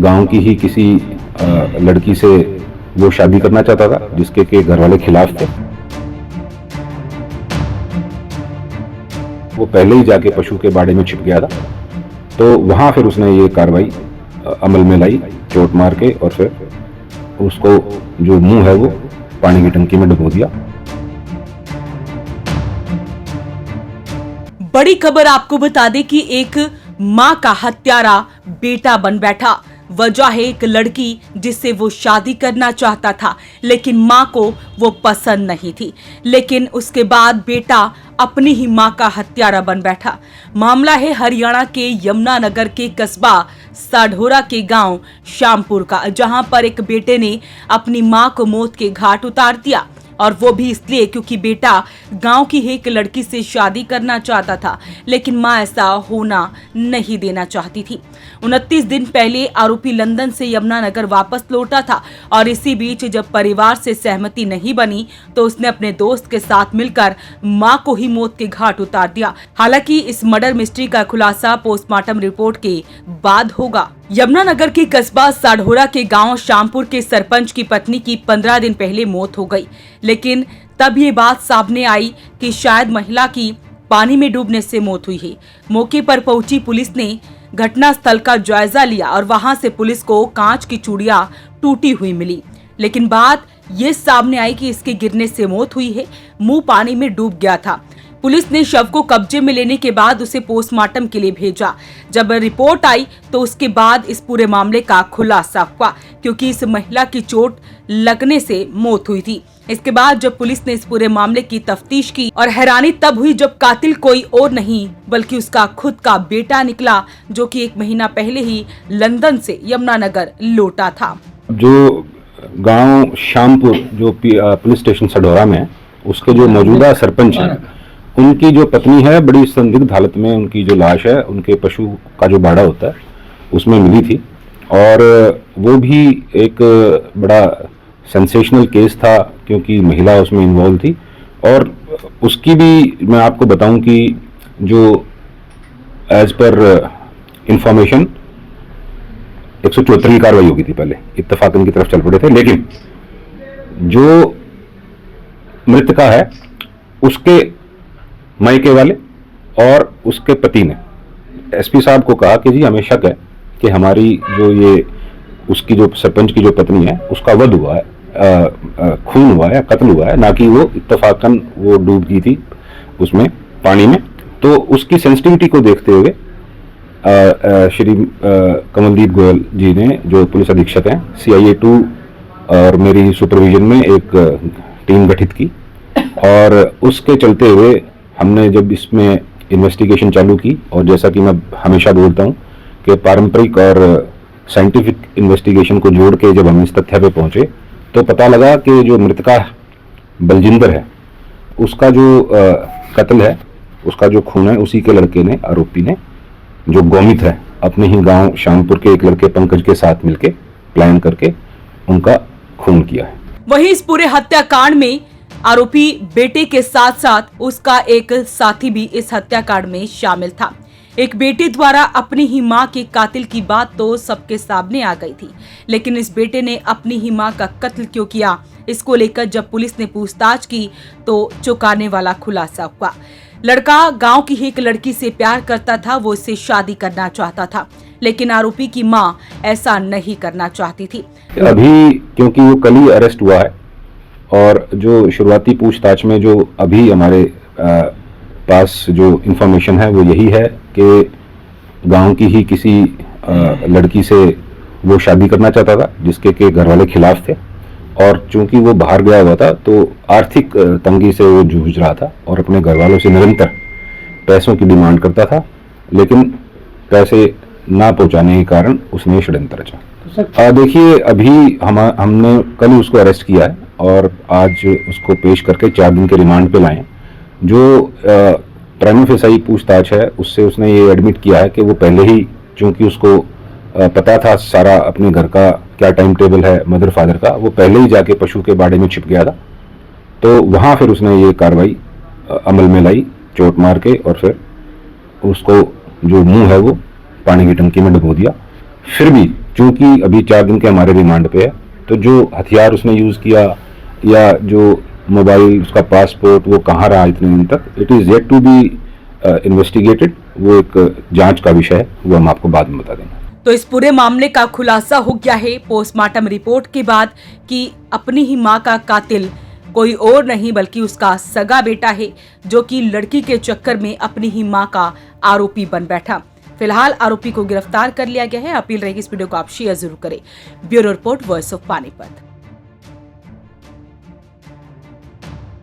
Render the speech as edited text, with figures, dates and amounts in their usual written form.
गांव की ही किसी लड़की से वो शादी करना चाहता था, जिसके के घर वाले खिलाफ थे। वो पहले ही जाके पशु के बाड़े में छिप गया था, तो वहां फिर उसने ये कार्रवाई अमल में लाई, चोट मार के, और फिर उसको जो मुंह है वो पानी की टंकी में डुबो दिया। बड़ी खबर आपको बता दें कि एक मां का हत्यारा बेटा बन बैठा। वजह है एक लड़की जिससे वो शादी करना चाहता था, लेकिन मां को वो पसंद नहीं थी। लेकिन उसके बाद बेटा अपनी ही मां का हत्यारा बन बैठा। मामला है हरियाणा के यमुनानगर के कस्बा साढौरा के गांव श्यामपुर का, जहां पर एक बेटे ने अपनी मां को मौत के घाट उतार दिया, और वो भी इसलिए क्योंकि बेटा गांव की एक लड़की से शादी करना चाहता था, लेकिन मां ऐसा होना नहीं देना चाहती थी। 29 दिन पहले आरोपी लंदन से यमुनानगर वापस लौटा था, और इसी बीच जब परिवार से सहमति नहीं बनी तो उसने अपने दोस्त के साथ मिलकर मां को ही मौत के घाट उतार दिया। हालांकि इस मर्डर मिस्ट्री का खुलासा पोस्टमार्टम रिपोर्ट के बाद होगा। यमुनानगर के कस्बा साढौरा के गांव श्यामपुर के सरपंच की पत्नी की 15 दिन पहले मौत हो गई, लेकिन तब ये बात सामने आई कि शायद महिला की पानी में डूबने से मौत हुई है। मौके पर पहुंची पुलिस ने घटना स्थल का जायजा लिया, और वहां से पुलिस को कांच की चूड़ियां टूटी हुई मिली, लेकिन बात ये सामने आई कि इसके गिरने से मौत हुई है, मुंह पानी में डूब गया था। पुलिस ने शव को कब्जे में लेने के बाद उसे पोस्टमार्टम के लिए भेजा। जब रिपोर्ट आई तो उसके बाद इस पूरे मामले का खुलासा हुआ, क्योंकि इस महिला की चोट लगने से मौत हुई थी। इसके बाद जब पुलिस ने इस पूरे मामले की तफ्तीश की, और हैरानी तब हुई जब कातिल कोई और नहीं बल्कि उसका खुद का बेटा निकला, जो कि 1 महीना पहले ही लंदन से यमुनानगर लौटा था। जो गांव श्यामपुर जो पुलिस स्टेशन साढौरा में है, उसके जो मौजूदा सरपंच हैं, उनकी जो पत्नी है बड़ी संदिग्ध हालत में, उनकी जो लाश है उनके पशु का जो बाड़ा होता है उसमें मिली थी, और वो भी एक बड़ा सेंसेशनल केस था क्योंकि महिला उसमें इन्वॉल्व थी। और उसकी भी मैं आपको बताऊं कि जो एज पर इंफॉर्मेशन 174 की कार्रवाई होगी थी, पहले इत्तफाकन की तरफ चल पड़े थे, लेकिन जो मृतका है उसके मायके वाले और उसके पति ने एसपी साहब को कहा कि जी हमें शक है कि हमारी जो ये उसकी जो सरपंच की जो पत्नी है उसका वध हुआ है, खून हुआ है, कत्ल हुआ है, ना कि वो इत्तफाकन वो डूब गई थी उसमें पानी में। तो उसकी सेंसिटिविटी को देखते हुए श्री कमलदीप गोयल जी ने, जो पुलिस अधीक्षक हैं CIA 2 और मेरी सुपरविजन में एक टीम गठित की, और उसके चलते हुए हमने जब इसमें इन्वेस्टिगेशन चालू की, और जैसा कि मैं हमेशा बोलता हूं कि पारंपरिक और साइंटिफिक इन्वेस्टिगेशन को जोड़ के जब हम इस तथ्य पे पहुंचे तो पता लगा कि जो मृतका बलजिंदर है उसका जो कत्ल है, उसका जो खून है, उसी के लड़के ने, आरोपी ने, जो गौमित है, अपने ही गांव श्यामपुर के एक लड़के पंकज के साथ मिलके प्लान करके उनका खून किया है। वहीं इस पूरे हत्याकांड में आरोपी बेटे के साथ साथ उसका एक साथी भी इस हत्याकांड में शामिल था। एक बेटे द्वारा अपनी ही मां के कातिल की बात तो सबके सामने आ गई थी, लेकिन इस बेटे ने अपनी ही मां का कत्ल क्यों किया, इसको लेकर जब पुलिस ने पूछताछ की तो चौंकाने वाला खुलासा हुआ। लड़का गांव की एक लड़की से प्यार करता था, वो इससे शादी करना चाहता था, लेकिन आरोपी की मां ऐसा नहीं करना चाहती थी। अभी क्योंकि वो कल ही अरेस्ट हुआ है, और जो शुरुआती पूछताछ में जो अभी हमारे पास जो इंफॉर्मेशन है वो यही है कि गांव की ही किसी लड़की से वो शादी करना चाहता था, जिसके के घर वाले खिलाफ थे, और चूंकि वो बाहर गया हुआ था तो आर्थिक तंगी से वो जूझ रहा था और अपने घर वालों से निरंतर पैसों की डिमांड करता था, लेकिन पैसे ना पहुंचाने के कारण उसने षड्यंत्र रचा। देखिए, अभी हमने कल उसको अरेस्ट किया है और आज उसको पेश करके 4 दिन के रिमांड पे लाए। जो प्राइमा फेसाई पूछताछ है उससे उसने ये एडमिट किया है कि वो पहले ही, चूंकि उसको पता था सारा अपने घर का क्या टाइम टेबल है मदर फादर का, वो पहले ही जाके पशु के बाड़े में छिप गया था, तो वहाँ फिर उसने ये कार्रवाई अमल में लाई, चोट मार के, और फिर उसको जो मुंह है वो पानी की टंकी में डुबो दिया। फिर भी चूंकि अभी 4 दिन के हमारे रिमांड पे है, तो जो हथियार उसने यूज किया या जो मोबाइल, उसका पासपोर्ट, वो कहाँ रहा इतने दिन तक, it is yet to be investigated. वो एक जांच का विषय है, वो हम आपको बाद में बता देंगे। तो इस पूरे मामले का खुलासा हो गया है पोस्टमार्टम रिपोर्ट के बाद कि अपनी ही मां का कातिल कोई और नहीं बल्कि उसका सगा बेटा है, जो कि लड़की के चक्कर में अपनी ही मां का आरोपी बन बैठा। फिलहाल आरोपी को गिरफ्तार कर लिया गया है। अपील रहेगी इस वीडियो को आप शेयर जरूर करें। Bureau report, voice of Panipat.